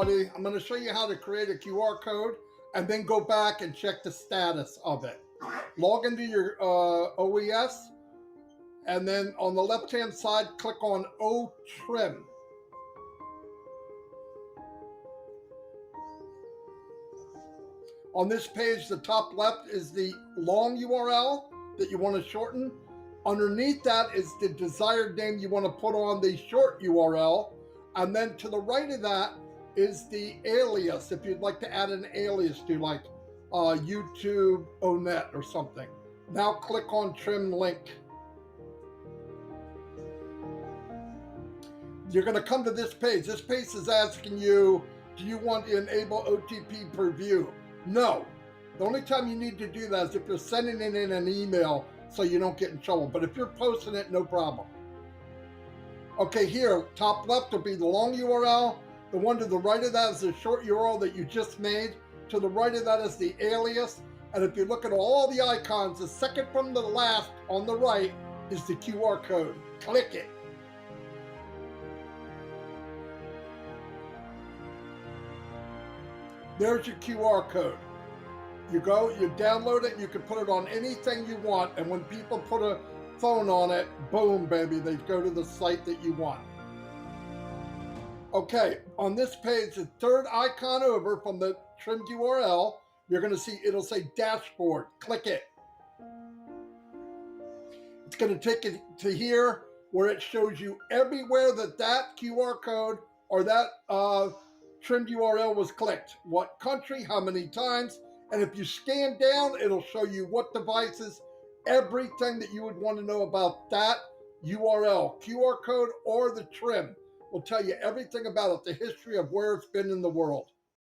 everybody. I'm going to show you how to create a QR code and then go back and check the status of it. Log into your OES, and then on the left-hand side, click on O Trim. On this page, the top left is the long URL that you want to shorten. Underneath that is the desired name you want to put on the short URL. And then to the right of that is the alias, if you'd like to add an alias to, like YouTube Onet or something. Now click on Trim Link. You're going to come to this page. This page is asking you, do you want to enable OTP per view? No. The only time you need to do that is if you're sending it in an email so you don't get in trouble. But if you're posting it, no problem. Okay, here, top left will be the long URL. The one to the right of that is the short URL that you just made. To the right of that is the alias. And if you look at all the icons, the second from the last on the right is the QR code. Click it. There's your QR code. You go, you download it, you can put it on anything you want, and when people put a phone on it, boom, baby, they go to the site that you want. Okay, on this page, the third icon over from the trimmed URL, you're going to see, it'll say dashboard. Click it. It's going to take you to here where it shows you everywhere that QR code or that trimmed URL was clicked, what country, how many times, and if you scan down, it'll show you what devices, everything that you would want to know about that URL, QR code, or the trim will tell you everything about it, the history of where it's been in the world.